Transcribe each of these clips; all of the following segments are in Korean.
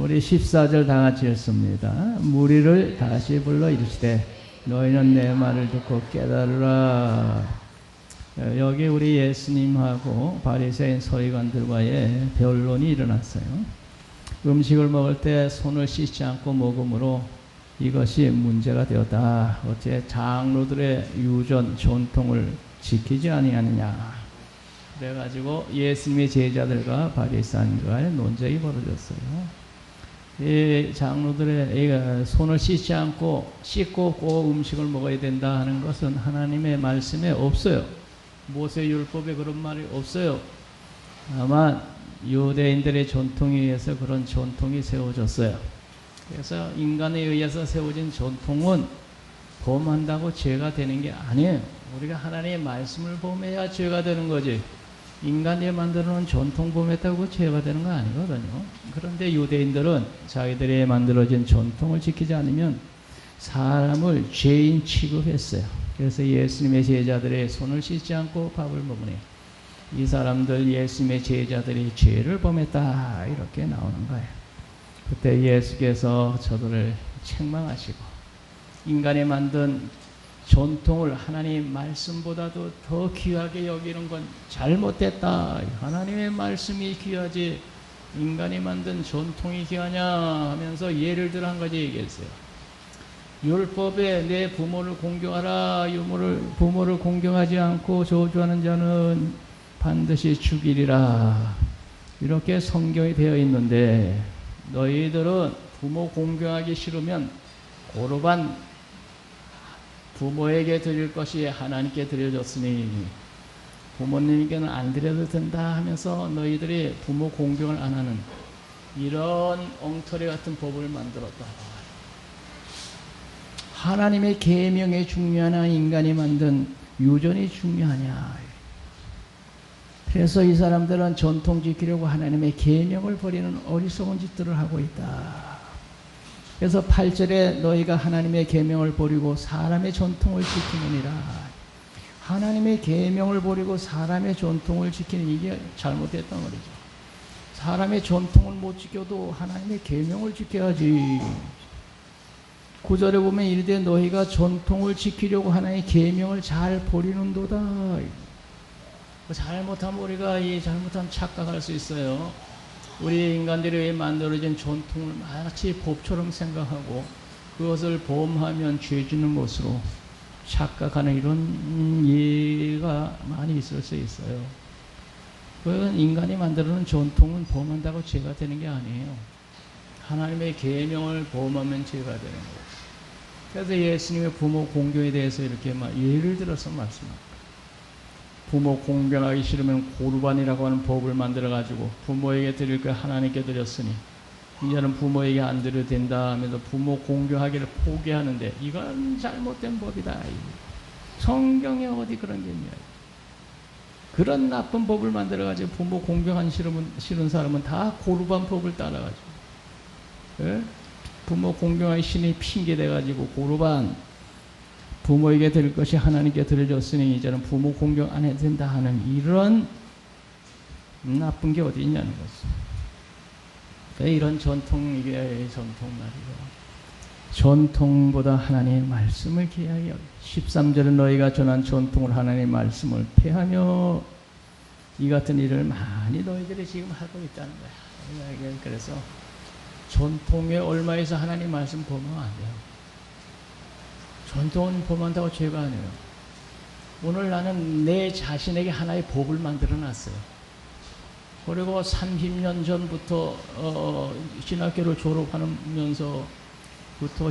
우리 14절 다 같이 읽습니다. 무리를 다시 불러 이르시되 너희는 내 말을 듣고 깨달으라. 여기 우리 예수님하고 바리새인 서기관들과의 변론이 일어났어요. 음식을 먹을 때 손을 씻지 않고 먹음으로 이것이 문제가 되었다. 어째 장로들의 유전 전통을 지키지 아니하느냐. 그래가지고 예수님의 제자들과 바리새인과의 논쟁이 벌어졌어요. 이 장로들의 손을 씻지 않고 씻고 꼭 음식을 먹어야 된다 하는 것은 하나님의 말씀에 없어요. 모세 율법에 그런 말이 없어요. 다만 유대인들의 전통에 의해서 그런 전통이 세워졌어요. 그래서 인간에 의해서 세워진 전통은 범한다고 죄가 되는 게 아니에요. 우리가 하나님의 말씀을 범해야 죄가 되는 거지. 인간이 만들어놓은 전통 범했다고 죄가 되는 거 아니거든요. 그런데 유대인들은 자기들이 만들어진 전통을 지키지 않으면 사람을 죄인 취급했어요. 그래서 예수님의 제자들의 손을 씻지 않고 밥을 먹으니 이 사람들 예수님의 제자들이 죄를 범했다 이렇게 나오는 거예요. 그때 예수께서 저들을 책망하시고 인간이 만든 전통을 하나님 말씀보다도 더 귀하게 여기는 건 잘못됐다. 하나님의 말씀이 귀하지 인간이 만든 전통이 귀하냐 하면서 예를 들어 한 가지 얘기했어요. 율법에 내 부모를 공경하라. 부모를 공경하지 않고 저주하는 자는 반드시 죽이리라. 이렇게 성경이 되어 있는데 너희들은 부모 공경하기 싫으면 고르반 부모에게 드릴 것이 하나님께 드려졌으니 부모님에게는 안 드려도 된다 하면서 너희들이 부모 공경을 안 하는 이런 엉터리 같은 법을 만들었다. 하나님의 계명이 중요하냐 인간이 만든 유전이 중요하냐. 그래서 이 사람들은 전통 지키려고 하나님의 계명을 버리는 어리석은 짓들을 하고 있다. 그래서 8절에 너희가 하나님의 계명을 버리고 사람의 전통을 지키느니라. 하나님의 계명을 버리고 사람의 전통을 지키는 이게 잘못됐단 말이죠. 사람의 전통을 못 지켜도 하나님의 계명을 지켜야지. 9절에 보면 이르되 너희가 전통을 지키려고 하나님의 계명을 잘 버리는도다. 잘못하면 우리가 이 잘못하면 착각할 수 있어요. 우리 인간들이 만들어진 전통을 마치 법처럼 생각하고 그것을 범하면 죄지는 것으로 착각하는 이런 예가 많이 있을 수 있어요. 그건 인간이 만들어놓은 전통은 범한다고 죄가 되는 게 아니에요. 하나님의 계명을 범하면 죄가 되는 거예요. 그래서 예수님의 부모 공경에 대해서 이렇게 예를 들어서 말씀합니다. 부모 공경하기 싫으면 고르반이라고 하는 법을 만들어가지고 부모에게 드릴 걸 하나님께 드렸으니 이제는 부모에게 안 드려도 된다 하면서 부모 공경하기를 포기하는데 이건 잘못된 법이다. 성경에 어디 그런 게 있냐. 그런 나쁜 법을 만들어가지고 부모 공경하기 싫은 사람은 다 고르반 법을 따라가지고 예? 부모 공경하기 신이 핑계대가지고 고르반 부모에게 드릴 것이 하나님께 드려졌으니 이제는 부모 공경 안 해도 된다 하는 이런 나쁜 게 어디 있냐는 거죠. 이런 전통, 이게 전통 말이죠. 전통보다 하나님의 말씀을 귀하게 여겨. 13절은 너희가 전한 전통을 하나님의 말씀을 폐하며 이 같은 일을 많이 너희들이 지금 하고 있다는 거야. 그래서 전통에 얽매여서 하나님 말씀 보면 안 돼요. 전통은 범한다고 죄가 아니에요. 오늘 나는 내 자신에게 하나의 법을 만들어 놨어요. 그리고 30년 전부터 신학교를 졸업하면서부터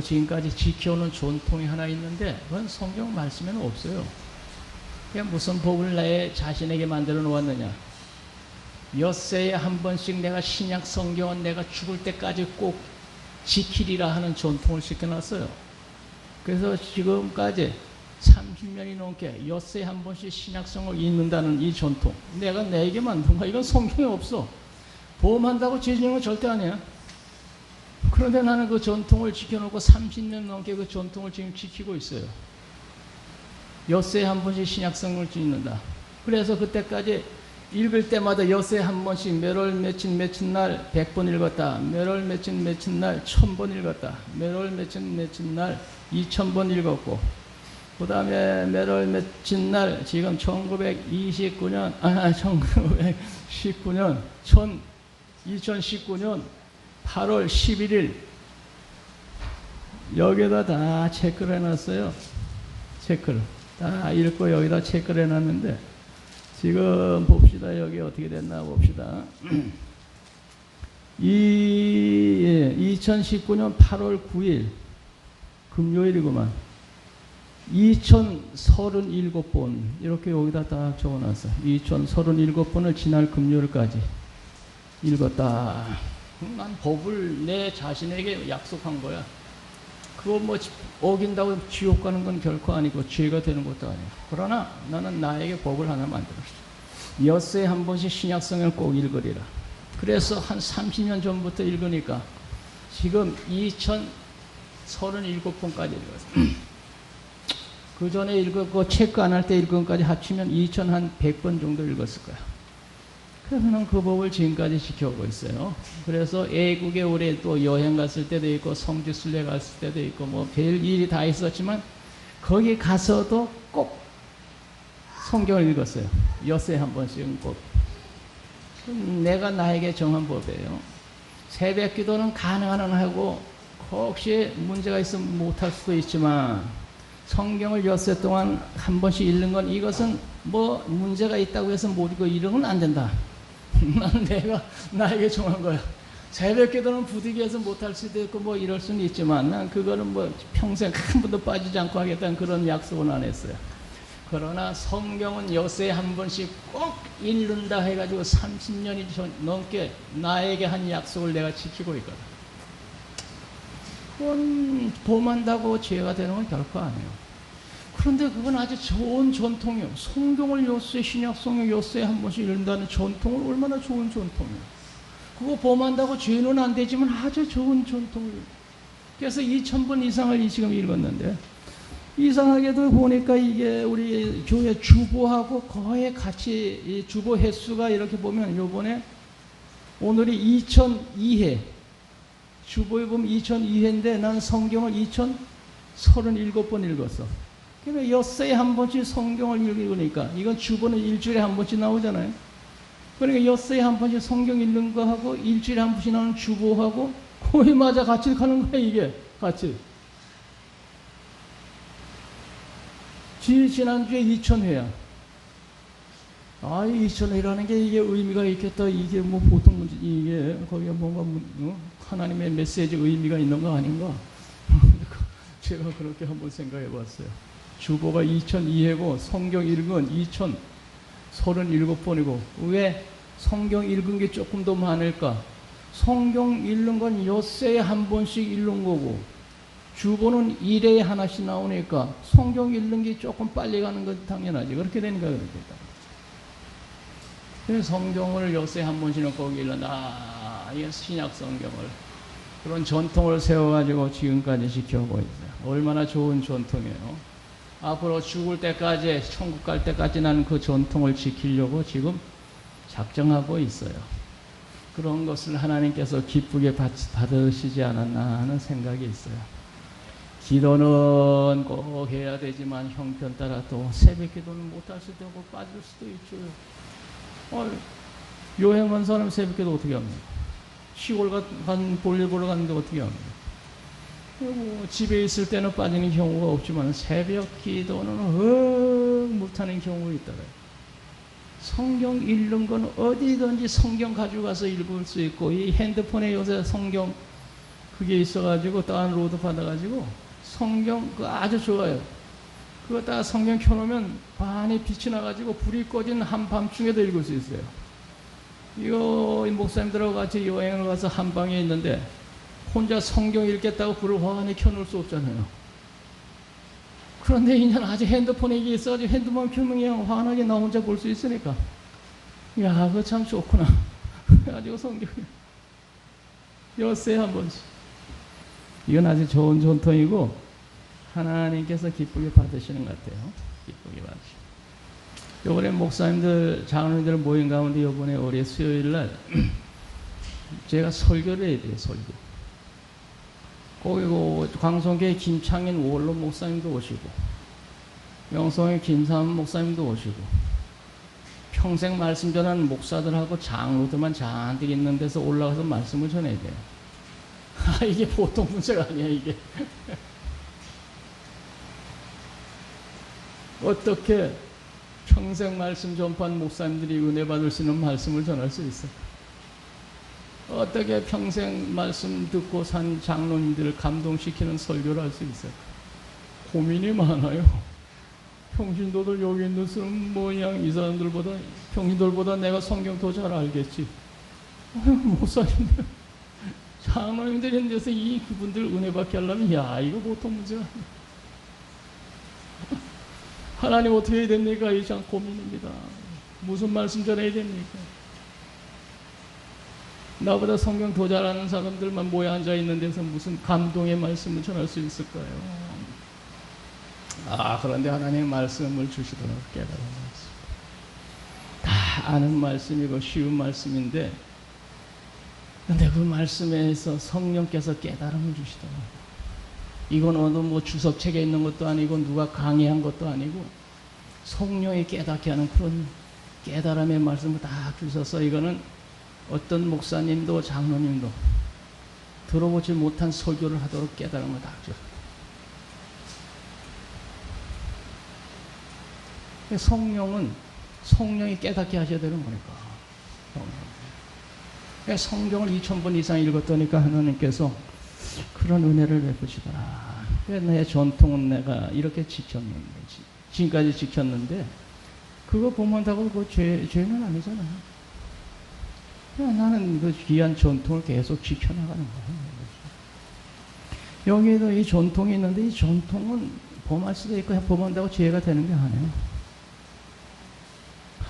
지금까지 지켜오는 전통이 하나 있는데 그건 성경 말씀에는 없어요. 그냥 무슨 법을 내 자신에게 만들어 놓았느냐. 엿새에 한 번씩 내가 신약 성경은 내가 죽을 때까지 꼭 지키리라 하는 전통을 시켜놨어요. 그래서 지금까지 30년이 넘게 엿새에 한 번씩 신약성을 읽는다는 이 전통. 내가 내게 만든 거야. 이건 성경에 없어. 보험한다고 죄지는 건 절대 아니야. 그런데 나는 그 전통을 지켜놓고 30년 넘게 그 전통을 지금 지키고 있어요. 엿새에 한 번씩 신약성을 읽는다. 그래서 그때까지 읽을 때마다 여세 한 번씩 몇월 며칠 날 100번 읽었다. 몇월 며칠 날 1000번 읽었다. 몇월 며칠 날 2000번 읽었고, 그 다음에 몇월 며칠 날 지금 1919년 2019년 8월 11일 여기다 다 체크를 해놨어요. 체크를 다 읽고 여기다 체크를 해놨는데, 지금 봅시다. 여기 어떻게 됐나 봅시다. 2019년 8월 9일 금요일이구만. 2037번 이렇게 여기다 딱 적어놨어. 2037번을 지난 금요일까지 읽었다. 난 법을 내 자신에게 약속한 거야. 그거 뭐 어긴다고 지옥 가는 건 결코 아니고 죄가 되는 것도 아니야. 그러나 나는 나에게 법을 하나 만들었어. 엿새에 한 번씩 신약성경을 꼭 읽으리라. 그래서 한 30년 전부터 읽으니까 지금 2037번까지 읽었어. 그 전에 읽었고 체크 안 할 때 읽은 것까지 합치면 2100번 정도 읽었을 거야. 그래서 난 그 법을 지금까지 지켜오고 있어요. 그래서 애국에 올해 또 여행 갔을 때도 있고 성지 순례 갔을 때도 있고 뭐 별 일이 다 있었지만 거기 가서도 꼭 성경을 읽었어요. 엿새 한 번씩은 꼭. 내가 나에게 정한 법이에요. 새벽 기도는 가능한 한 하고 혹시 문제가 있으면 못할 수도 있지만 성경을 엿새 동안 한 번씩 읽는 건 이것은 뭐 문제가 있다고 해서 못 읽고 이런 건 안 된다. 난 내가 나에게 정한 거야. 새벽 기도는 부득이해서 못할 수도 있고 뭐 이럴 수는 있지만 난 그거는 뭐 평생 한 번도 빠지지 않고 하겠다는 그런 약속은 안 했어요. 그러나 성경은 엿새에 한 번씩 꼭 읽는다 해가지고 30년이 넘게 나에게 한 약속을 내가 지키고 있거든. 그건 범한다고 죄가 되는 건 결코 아니에요. 그런데 그건 아주 좋은 전통이에요. 성경을 엿새, 신약 성경 엿새에 한 번씩 읽는다는 전통은 얼마나 좋은 전통이에요. 그거 범한다고 죄는 안 되지만 아주 좋은 전통이에요. 그래서 2000번 이상을 지금 읽었는데, 이상하게도 보니까 이게 우리 교회 주보하고 거의 같이 주보 횟수가 이렇게 보면 요번에 오늘이 2002회, 주보에 보면 2002회인데 난 성경을 2037번 읽었어. 그러니까 엿새에 한 번씩 성경을 읽으니까 이건 주보는 일주일에 한 번씩 나오잖아요. 그러니까 엿새에 한 번씩 성경 읽는 거하고 일주일에 한 번씩 나오는 주보하고 거의 맞아 같이 가는 거야. 이게 같이. 지난주에 2000회야. 아, 2000회라는 게 이게 의미가 있겠다. 이게 뭐 보통 문제, 이게 거기에 뭔가 하나님의 메시지 의미가 있는 거 아닌가? 제가 그렇게 한번 생각해 봤어요. 주보가 2002회고 성경 읽은 2037번이고 왜 성경 읽은 게 조금 더 많을까? 성경 읽는 건 엿새에 한 번씩 읽는 거고 주보는 1회에 하나씩 나오니까 성경 읽는 게 조금 빨리 가는 건 당연하지. 그렇게 되니까 그렇겠다. 그래서 성경을 엿새에 한 번씩은 꼭 읽는다. 이게 신약 성경을. 그런 전통을 세워가지고 지금까지 지켜오고 있어요. 얼마나 좋은 전통이에요. 앞으로 죽을 때까지, 천국 갈 때까지 나는 그 전통을 지키려고 지금 작정하고 있어요. 그런 것을 하나님께서 기쁘게 받으시지 않았나 하는 생각이 있어요. 기도는 꼭 해야 되지만 형편 따라 또 새벽 기도는 못할 수도 있고 빠질 수도 있죠. 여행 간 사람 새벽 기도 어떻게 합니까? 시골 간 볼일 보러 갔는데 어떻게 합니까? 집에 있을 때는 빠지는 경우가 없지만 새벽 기도는 못하는 경우가 있더라고요. 성경 읽는 건 어디든지 성경 가져가서 읽을 수 있고 이 핸드폰에 요새 성경 그게 있어가지고 다운로드 받아가지고 성경 그거 아주 좋아요. 그거 다 성경 켜놓으면 반이 빛이 나가지고 불이 꺼진 한밤중에도 읽을 수 있어요. 이거 목사님들하고 같이 여행을 가서 한방에 있는데 혼자 성경 읽겠다고 불을 환히 켜놓을 수 없잖아요. 그런데 이제 아직 핸드폰에 이게 있어가지고 핸드폰 켜면 그냥 환하게 나 혼자 볼 수 있으니까 야 그거 참 좋구나. 그래가지고 성경 엿새에 한 번씩. 이건 아주 좋은 전통이고 하나님께서 기쁘게 받으시는 것 같아요. 기쁘게 받으시고. 요번에 목사님들, 장로님들 모임 가운데 요번에 올해 수요일 날 제가 설교를 해야 돼요, 설교. 거기 광성교회 김창인 원로 목사님도 오시고, 명성의 김삼 목사님도 오시고, 평생 말씀 전하는 목사들하고 장로들만 잔뜩 있는 데서 올라가서 말씀을 전해야 돼요. 아, 이게 보통 문제가 아니야, 이게. 어떻게 평생 말씀 전파한 목사님들이 은혜 받을 수 있는 말씀을 전할 수 있어? 어떻게 평생 말씀 듣고 산 장로님들을 감동시키는 설교를 할 수 있어? 고민이 많아요. 평신도들 여기 있는 사람 뭐냐, 이 사람들보다, 평신도들보다 내가 성경 더 잘 알겠지. 목사님들, 장로님들이 있는 데서 그분들 은혜 받게 하려면, 야, 이거 보통 문제가 아니야. 하나님 어떻게 해야 됩니까? 이 참 고민입니다. 무슨 말씀 전해야 됩니까? 나보다 성경 더 잘하는 사람들만 모여 앉아 있는 데서 무슨 감동의 말씀을 전할 수 있을까요? 아, 그런데 하나님의 말씀을 주시도록 깨달은 말씀. 다 아는 말씀이고 쉬운 말씀인데, 근데 그 말씀에서 성령께서 깨달음을 주시더라고요. 이건 어느 뭐 주석책에 있는 것도 아니고 누가 강의한 것도 아니고 성령이 깨닫게 하는 그런 깨달음의 말씀을 다 주셔서, 이거는 어떤 목사님도 장로님도 들어보지 못한 설교를 하도록 깨달음을 다 주셨어요. 성령이 깨닫게 하셔야 되는 거니까. 성경을 2000번 이상 읽었더니까 하나님께서 그런 은혜를 베푸시더라. 내 전통은 내가 이렇게 지켰는데, 지금까지 지켰는데, 그거 보면다고 그 죄는 아니잖아요. 나는 그 귀한 전통을 계속 지켜나가는 거예요. 여기에도 이 전통이 있는데, 이 전통은 범할 수도 있고, 범한다고 죄가 되는 게 아니에요.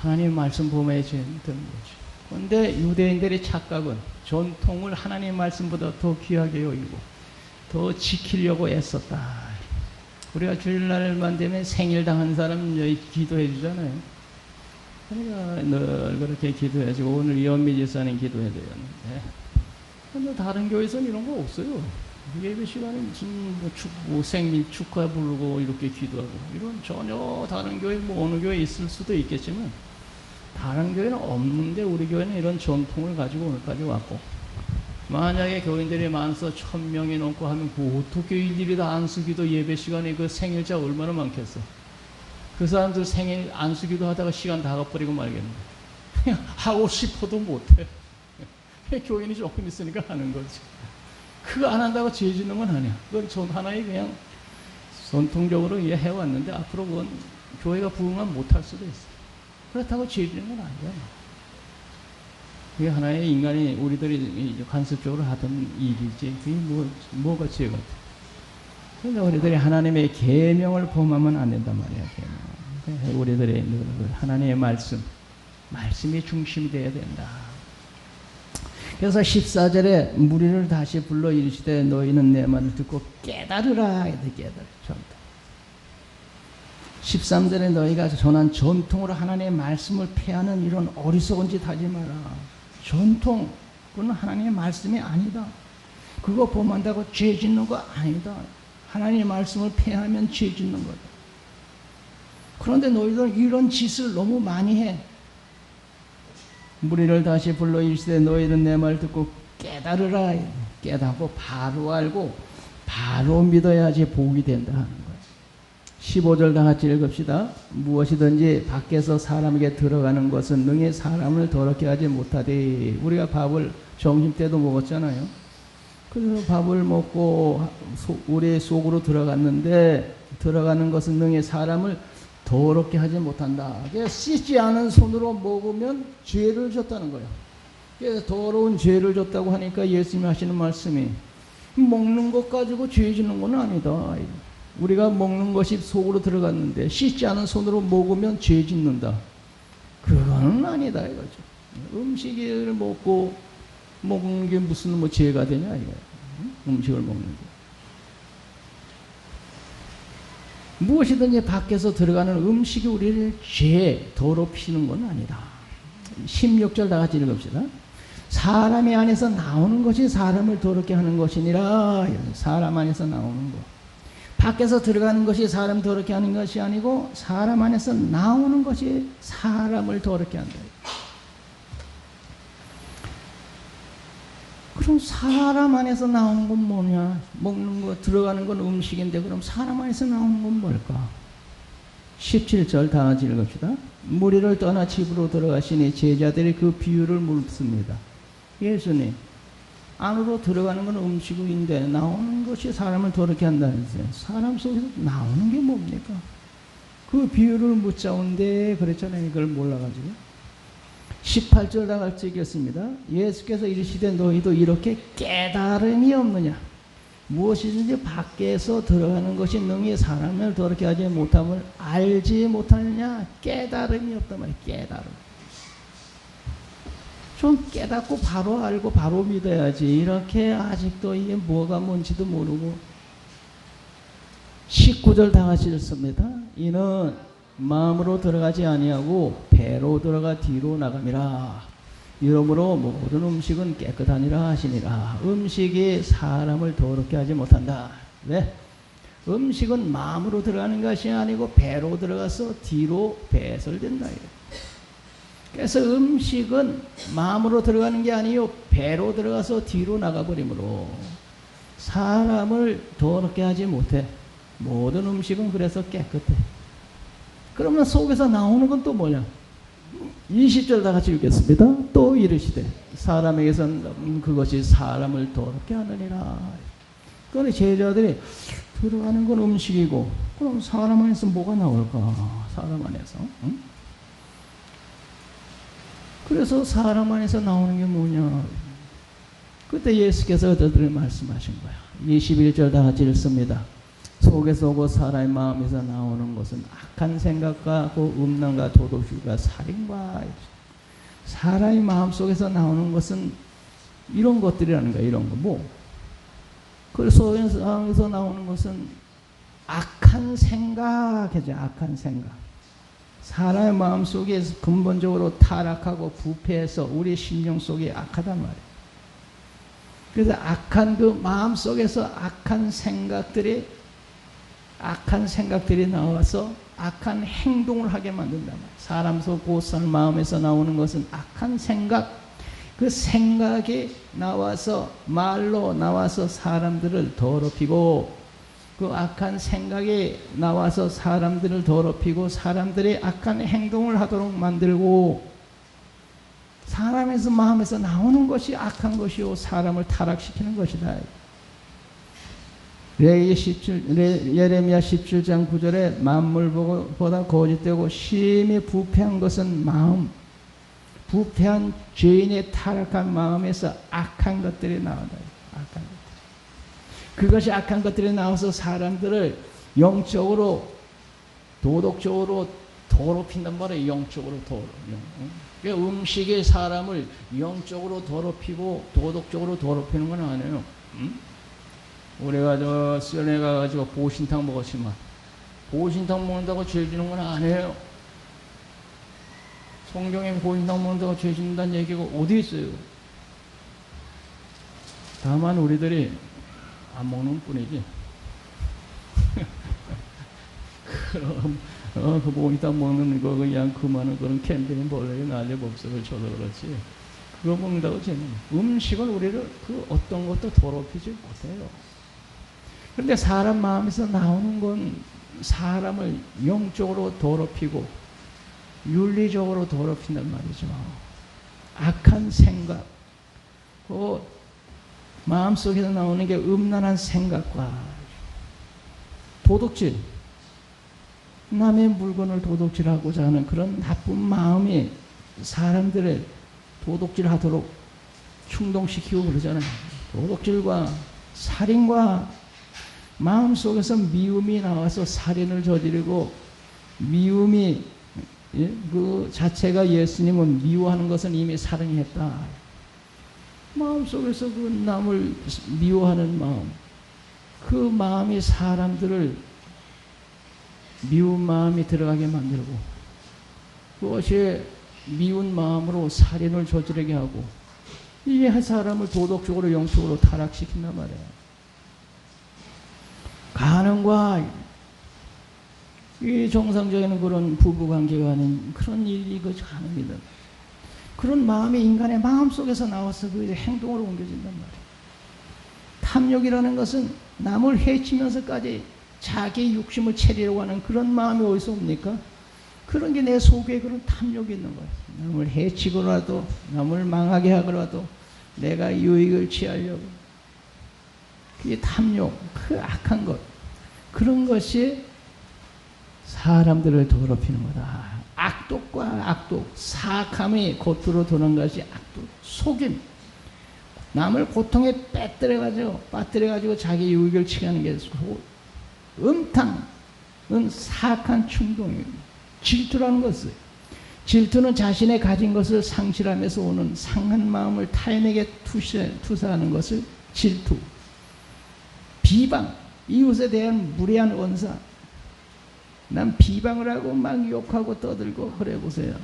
하나님 말씀 범해야 죄는 되는 거죠. 그런데 유대인들의 착각은 전통을 하나님 말씀보다 더 귀하게 여기고 더 지키려고 애썼다. 우리가 주일날만 되면 생일 당한 사람 기도해 주잖아요. 그러니까 늘 그렇게 기도해 주고, 오늘 연미 집사님 기도해 드렸는데, 근데 다른 교회에서는 이런 거 없어요. 예배 시간에 무슨 뭐 생일 축하 부르고 이렇게 기도하고, 이런 전혀 다른 교회, 뭐 어느 교회 있을 수도 있겠지만 다른 교회는 없는데, 우리 교회는 이런 전통을 가지고 오늘까지 왔고, 만약에 교인들이 많아서 1000명이 넘고 하면 어떻게 일일이 다 안수기도 예배 시간에 그 생일자 얼마나 많겠어. 그 사람들 생일 안수기도 하다가 시간 다 가버리고 말겠네. 그냥 하고 싶어도 못해. 교인이 조금 있으니까 하는 거지. 그거 안 한다고 죄 짓는 건 아니야. 그건 전 하나의 그냥 전통적으로 해왔는데, 앞으로 그건 교회가 부흥하면 못할 수도 있어. 그렇다고 죄 짓는 건 아니야. 그게 하나의 인간이, 우리들이 간섭적으로 하던 일이지, 그게 뭐가 죄가 돼. 그러니까 우리들이 하나님의 계명을 범하면 안 된단 말이야, 계명. 우리들의 하나님의 말씀이 중심이 되어야 된다. 그래서 14절에 무리를 다시 불러 이르시되 너희는 내 말을 듣고 깨달으라. 깨달으라. 13절에 너희가 전한 전통으로 하나님의 말씀을 폐하는 이런 어리석은 짓 하지 마라. 전통, 그건 하나님의 말씀이 아니다. 그거 범한다고 죄 짓는 거 아니다. 하나님의 말씀을 폐하면 죄 짓는 거다. 그런데 너희들은 이런 짓을 너무 많이 해. 무리를 다시 불러 이르시되 너희는 내 말 듣고 깨달으라. 깨닫고 바로 알고 바로 믿어야지 복이 된다 하는 거예요. 15절 다 같이 읽읍시다. 무엇이든지 밖에서 사람에게 들어가는 것은 능히 사람을 더럽게 하지 못하되. 우리가 밥을 점심때도 먹었잖아요. 그래서 밥을 먹고 우리 속으로 들어갔는데, 들어가는 것은 능히 사람을 더럽게 하지 못한다. 씻지 않은 손으로 먹으면 죄를 졌다는 거예요. 그래서 더러운 죄를 졌다고 하니까 예수님이 하시는 말씀이, 먹는 것 가지고 죄 짓는 건 아니다. 우리가 먹는 것이 속으로 들어갔는데 씻지 않은 손으로 먹으면 죄 짓는다. 그건 아니다 이거죠. 음식을 먹는 게 무슨 뭐 죄가 되냐 이거예요. 음식을 먹는 게. 무엇이든지 밖에서 들어가는 음식이 우리를 죄 더럽히는 건 아니다. 16절 다 같이 읽읍시다. 사람의 안에서 나오는 것이 사람을 더럽게 하는 것이니라. 사람 안에서 나오는 것. 밖에서 들어가는 것이 사람 더럽게 하는 것이 아니고 사람 안에서 나오는 것이 사람을 더럽게 한다. 그럼 사람 안에서 나오는 건 뭐냐? 먹는 거, 들어가는 건 음식인데 그럼 사람 안에서 나오는 건 뭘까? 17절 다 같이 읽읍시다. 무리를 떠나 집으로 들어가시니 제자들이 그 비유를 묻습니다. 예수님, 안으로 들어가는 건 음식인데 나오는 것이 사람을 더럽게 한다면서요. 사람 속에서 나오는 게 뭡니까? 그 비유를 묻자온데 그랬잖아요. 이걸 몰라가지고. 18절 다 같이 읽겠습니다. 예수께서 이르시되 너희도 이렇게 깨달음이 없느냐? 무엇이든지 밖에서 들어가는 것이 능히 사람을 더럽게 하지 못함을 알지 못하느냐? 깨달음이 없단 말이에요. 깨달음. 좀 깨닫고 바로 알고 바로 믿어야지. 이렇게 아직도 이게 뭐가 뭔지도 모르고. 19절 다 같이 읽습니다. 이는 마음으로 들어가지 아니하고 배로 들어가 뒤로 나감이라. 이러므로 모든 음식은 깨끗하니라 하시니라. 음식이 사람을 더럽게 하지 못한다. 왜? 음식은 마음으로 들어가는 것이 아니고 배로 들어가서 뒤로 배설된다. 그래서 음식은 마음으로 들어가는 게 아니요 배로 들어가서 뒤로 나가버리므로 사람을 더럽게 하지 못해. 모든 음식은 그래서 깨끗해. 그러면 속에서 나오는 건 또 뭐냐? 20절 다 같이 읽겠습니다. 또 이르시되 사람에게선 그것이 사람을 더럽게 하느니라. 그러니 제자들이 들어가는 건 음식이고 그럼 사람 안에서 뭐가 나올까? 사람 안에서. 응? 그래서 사람 안에서 나오는 게 뭐냐? 그때 예수께서 저들을 말씀하신 거야. 21절 다 같이 읽습니다. 속에서 오고 사람의 마음에서 나오는 것은 악한 생각과 음란과 도둑질과 살인과 사람의 마음속에서 나오는 것은 이런 것들이라는 거야. 이런 거. 뭐? 그 속에서 나오는 것은 악한 생각이죠. 악한 생각. 사람의 마음 속에 근본적으로 타락하고 부패해서 우리 심령 속에 악하단 말이에요. 그래서 악한 그 마음 속에서 악한 생각들이 나와서 악한 행동을 하게 만든단 말이에요. 사람 속 곧살 마음에서 나오는 것은 악한 생각, 그 생각이 나와서 말로 나와서 사람들을 더럽히고 그 악한 생각이 나와서 사람들을 더럽히고 사람들이 악한 행동을 하도록 만들고 사람에서 마음에서 나오는 것이 악한 것이요 사람을 타락시키는 것이다. 예레미야 17장 9절에 만물보다 거짓되고 심히 부패한 것은 마음, 부패한 죄인의 타락한 마음에서 악한 것들이 나온다. 악한 것. 그것이 악한 것들이 나와서 사람들을 영적으로 도덕적으로 더럽힌단 말이에요. 영적으로 그러니까 음식이 사람을 영적으로 더럽히고 도덕적으로 더럽히는 건 아니에요. 우리가 저 수련회 가가지고 보신탕 먹었지만 보신탕 먹는다고 죄 지는 건 아니에요. 성경에 보신탕 먹는다고 죄 짓는다는 얘기가 어디 있어요? 다만 우리들이 안 먹는 뿐이지. 그럼 그 보신탕 먹는 거 그냥 그만한 그런 캠페인 벌레에 날려 법석을 줘서 그렇지. 그거 먹는다고 죄는 음식은 우리를 그 어떤 것도 더럽히지 못해요. 그런데 사람 마음에서 나오는 건 사람을 영적으로 더럽히고 윤리적으로 더럽힌단 말이죠. 악한 생각, 그 마음속에서 나오는 게 음란한 생각과 도둑질, 남의 물건을 도둑질하고자 하는 그런 나쁜 마음이 사람들을 도둑질하도록 충동시키고 그러잖아요. 도둑질과 살인과 마음속에서 미움이 나와서 살인을 저지르고 미움이 그 자체가 예수님은 미워하는 것은 이미 사랑했다. 마음속에서 그 남을 미워하는 마음, 그 마음이 사람들을 미운 마음이 들어가게 만들고, 그것이 미운 마음으로 살인을 저지르게 하고, 이게 사람을 도덕적으로 영적으로 타락시킨단 말이에요. 가능과 이 정상적인 그런 부부관계가 아닌 그런 일이 그 가능이다. 그런 마음이 인간의 마음속에서 나와서 그 행동으로 옮겨진단 말이에요. 탐욕이라는 것은 남을 해치면서까지 자기 욕심을 채리려고 하는 그런 마음이 어디서 옵니까? 그런 게 내 속에 그런 탐욕이 있는 거예요. 남을 해치고라도, 남을 망하게 하더라도 내가 유익을 취하려고. 그게 탐욕, 그 악한 것. 그런 것이 사람들을 더럽히는 거다. 악독과 악독, 사악함이 겉으로 도는 것이 악독, 속임. 남을 고통에 빠뜨려가지고 자기 유익을 취하는 게 음탕은 사악한 충동입니다. 질투라는 것은, 질투는 자신의 가진 것을 상실하면서 오는 상한 마음을 타인에게 투사하는 것을 질투. 비방, 이웃에 대한 무례한 언사. 난 비방을 하고 막 욕하고 떠들고 그래 보세요.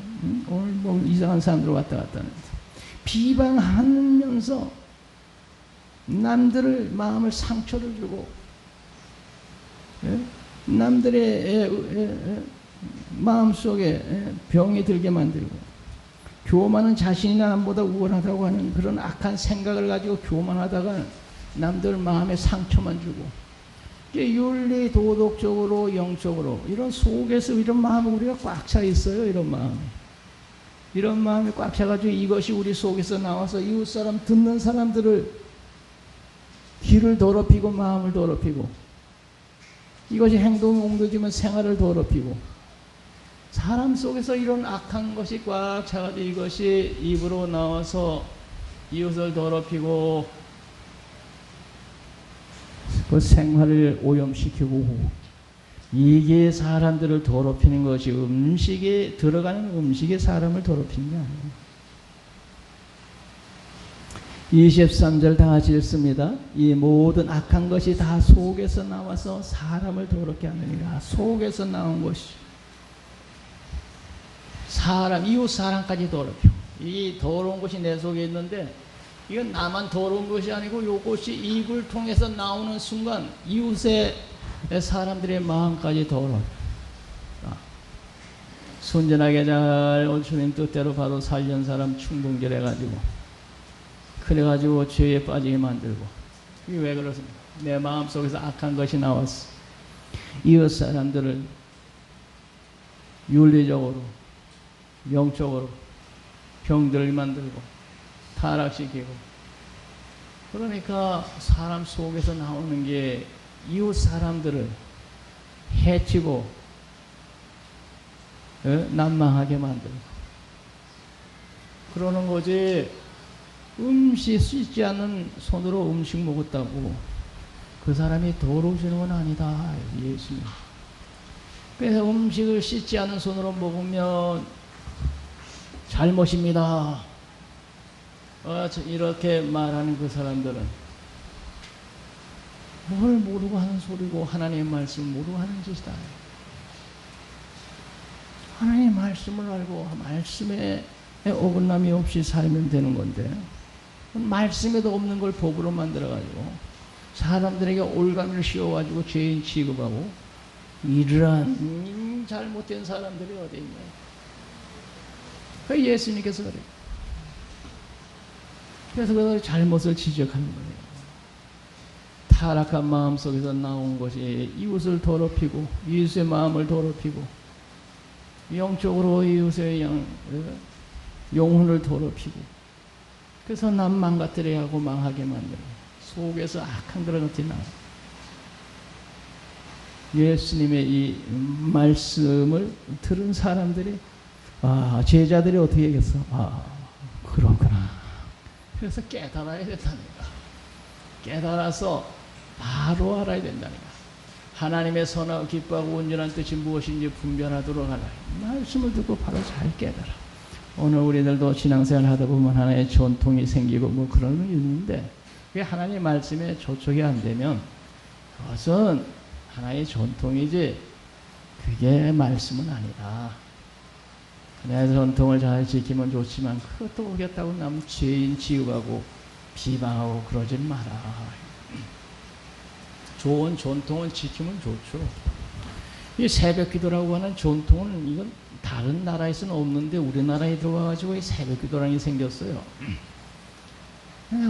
오늘 뭐 이상한 사람들 왔다 갔다 하는데, 비방하면서 남들을 마음을 상처를 주고, 남들의 마음속에 병이 들게 만들고, 교만은 자신이 남보다 우월하다고 하는 그런 악한 생각을 가지고 교만하다가 남들 마음에 상처만 주고, 윤리, 도덕적으로, 영적으로 이런 속에서 이런 마음이 우리가 꽉 차 있어요. 이런 마음이 꽉 차가지고 이것이 우리 속에서 나와서 이웃사람, 듣는 사람들을 귀를 더럽히고 마음을 더럽히고, 이것이 행동이 옮겨지면 생활을 더럽히고, 사람 속에서 이런 악한 것이 꽉 차가지고 이것이 입으로 나와서 이웃을 더럽히고 그 생활을 오염시키고, 이게 사람들을 더럽히는 것이, 음식에 들어가는 음식이 사람을 더럽히는 게 아니에요. 23절 다 같이 읽습니다. 이 모든 악한 것이 다 속에서 나와서 사람을 더럽게 하느니라. 속에서 나온 것이 사람, 이웃 사람까지 더럽혀. 이 더러운 것이 내 속에 있는데, 이건 나만 더러운 것이 아니고 이것이 입을 통해서 나오는 순간 이웃의 사람들의 마음까지 더러워. 순전하게 잘 주님 뜻대로 바로 살려는 사람 충동결해가지고, 그래가지고 죄에 빠지게 만들고. 이게 왜 그렇습니까? 내 마음속에서 악한 것이 나왔어. 이웃 사람들을 윤리적으로, 영적으로 병들을 만들고 타락시키고. 그러니까 사람 속에서 나오는 게 이웃 사람들을 해치고 난망하게 만들고 그러는 거지. 음식 씻지 않는 손으로 음식 먹었다고 그 사람이 더러워지는 건 아니다. 예수님. 그래서 음식을 씻지 않은 손으로 먹으면 잘못입니다. 이렇게 말하는 그 사람들은 뭘 모르고 하는 소리고, 하나님의 말씀을 모르고 하는 짓이다. 하나님의 말씀을 알고 말씀에 어긋남이 없이 살면 되는 건데, 말씀에도 없는 걸 법으로 만들어가지고 사람들에게 올가미를 씌워가지고 죄인 취급하고, 이러한 잘못된 사람들이 어디 있냐. 그 예수님께서 그래요. 그래서 그 잘못을 지적하는 거예요. 타락한 마음 속에서 나온 것이 이웃을 더럽히고, 이웃의 마음을 더럽히고, 영적으로 이웃의 영혼을 더럽히고, 그래서 남 망가뜨려 하고 망하게 만들어. 속에서 악한 그런 것이 나와. 예수님의 이 말씀을 들은 사람들이, 제자들이 어떻게 얘기했어? 그렇구나. 그래서 깨달아야 된다니까. 깨달아서 바로 알아야 된다니까. 하나님의 선하고 기뻐하고 온전한 뜻이 무엇인지 분별하도록 하라. 말씀을 듣고 바로 잘 깨달아. 오늘 우리들도 신앙생활 하다 보면 하나의 전통이 생기고 뭐 그런 게 있는데, 그게 하나님의 말씀에 조촉이 안 되면 그것은 하나의 전통이지 그게 말씀은 아니다. 내 전통을 잘 지키면 좋지만 그것도 오겠다고 남 죄인 취급하고 비방하고 그러지 마라. 좋은 전통을 지키면 좋죠. 이 새벽기도라고 하는 전통은 이건 다른 나라에서는 없는데 우리나라에 들어와가지고 이 새벽기도라는 게 생겼어요.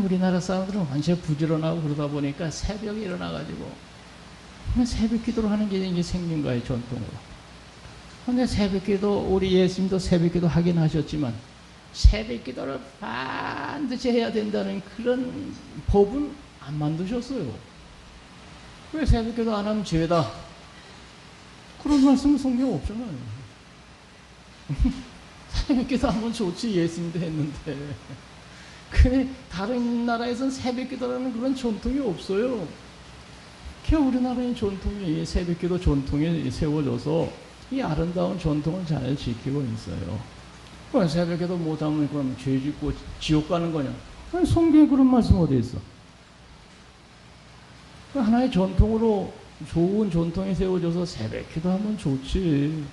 우리나라 사람들은 완전 부지런하고 그러다 보니까 새벽에 일어나가지고 새벽기도를 하는 게 이게 생긴 거예요, 전통으로. 근데 새벽기도, 우리 예수님도 새벽기도 하긴 하셨지만 새벽기도를 반드시 해야 된다는 그런 법은 안 만드셨어요. 왜 새벽기도 안 하면 죄다? 그런 말씀은 성경에 없잖아요. 새벽기도 하면 좋지, 예수님도 했는데. 그래, 다른 나라에서는 새벽기도라는 그런 전통이 없어요. 우리나라의 전통이 새벽기도 전통이 세워져서 이 아름다운 전통을 잘 지키고 있어요. 새벽기도 못하면 그럼 죄 짓고 지옥 가는 거냐? 아니, 성경에 그런 말씀 어디 있어? 하나의 전통으로 좋은 전통이 세워져서 새벽기도 하면 좋지.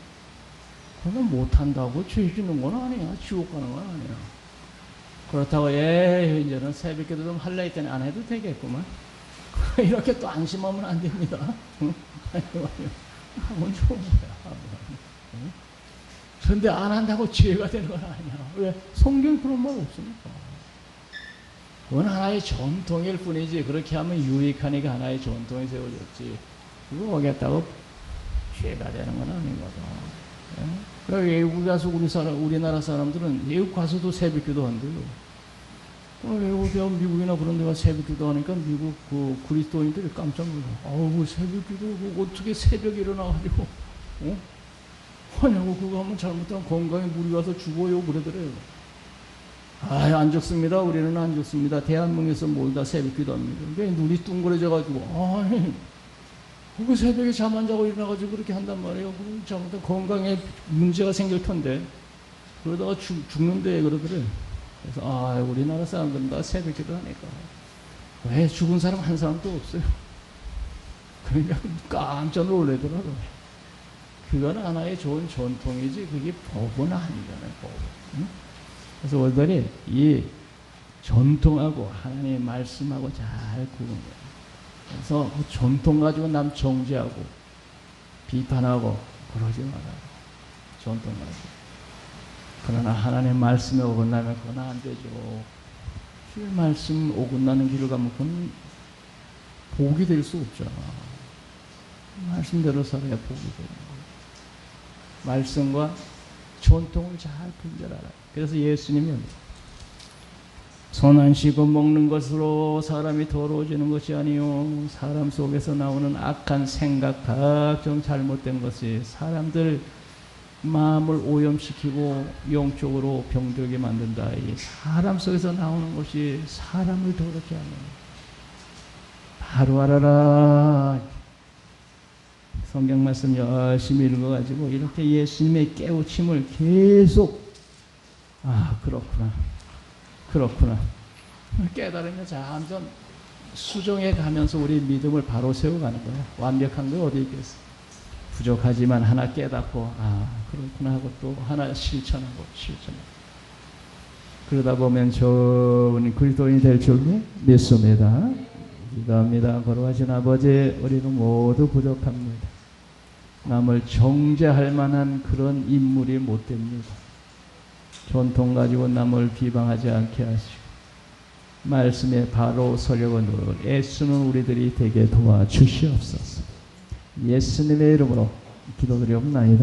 그건 못한다고 죄 짓는 건 아니야. 지옥 가는 건 아니야. 그렇다고 이제는 새벽기도 좀 할래 했더니 안 해도 되겠구만. 이렇게 또 안심하면 안 됩니다. 하면 좋은 거야. 그런데 안 한다고 죄가 되는 건 아니야. 왜? 성경에 그런 말 없으니까. 그건 하나의 전통일 뿐이지. 그렇게 하면 유익하니까 하나의 전통이 세워졌지. 그거 오겠다고 죄가 되는 건 아니거든. 외국 가서 우리나라 사람들은 외국 가서도 새벽기도 한대요. 외국이나 미국이나 그런 데가 새벽기도 하니까 미국 그 그리스도인들이 깜짝 놀라. 아우, 새벽기도 어떻게 새벽에 일어나가지고 하냐고. 그거 하면 잘못하면 건강에 무리 가서 죽어요 그러더래요. 안 죽습니다. 우리는 안 죽습니다. 대한민국에서 모두 다 새벽기도 합니다. 왜 눈이 둥그러져가지고 그 새벽에 잠 안 자고 일어나가지고 그렇게 한단 말이에요. 그럼 잘못하면 건강에 문제가 생길 텐데 그러다가 죽는데 그러더래. 그래서 우리나라 사람들은 다 새벽기도 하니까 왜 죽은 사람 한 사람도 없어요. 그러니까 깜짝 놀라더라고요. 그건 하나의 좋은 전통이지 그게 법은 아니잖아요. 법은. 응? 그래서 우리들이 이 전통하고 하나님의 말씀하고 잘 구분 거예요. 그래서 그 전통 가지고 남 정죄하고 비판하고 그러지 말아요. 전통 가지고. 그러나 하나님의 말씀에 어긋나면 그건 안 되죠. 주의 말씀 어긋나는 길을 가면 그건 복이 될 수 없잖아. 말씀대로 살아야 복이 되는 거예요. 말씀과 전통을 잘 분별하라. 그래서 예수님은 손 안 씻고 먹는 것으로 사람이 더러워지는 것이 아니요 사람 속에서 나오는 악한 생각 각종 잘못된 것이 사람들 마음을 오염시키고 영적으로 병들게 만든다. 이 사람 속에서 나오는 것이 사람을 더럽게 하는 바로 알아라. 성경 말씀 열심히 읽어가지고 이렇게 예수님의 깨우침을 계속 그렇구나 깨달으면 점점 수정해 가면서 우리 믿음을 바로 세워가는 거야. 완벽한 게 어디 있겠어. 부족하지만 하나 깨닫고 그렇구나 하고 또 하나 실천하고 그러다 보면 좋은 그리스도인이 될 줄 믿습니다. 기도합니다. 거룩하신 아버지, 우리는 모두 부족합니다. 남을 정죄할 만한 그런 인물이 못 됩니다. 전통 가지고 남을 비방하지 않게 하시고 말씀에 바로 서려고 애쓰는 우리들이 되게 도와주시옵소서. 예수님의 이름으로 기도드리옵나이다.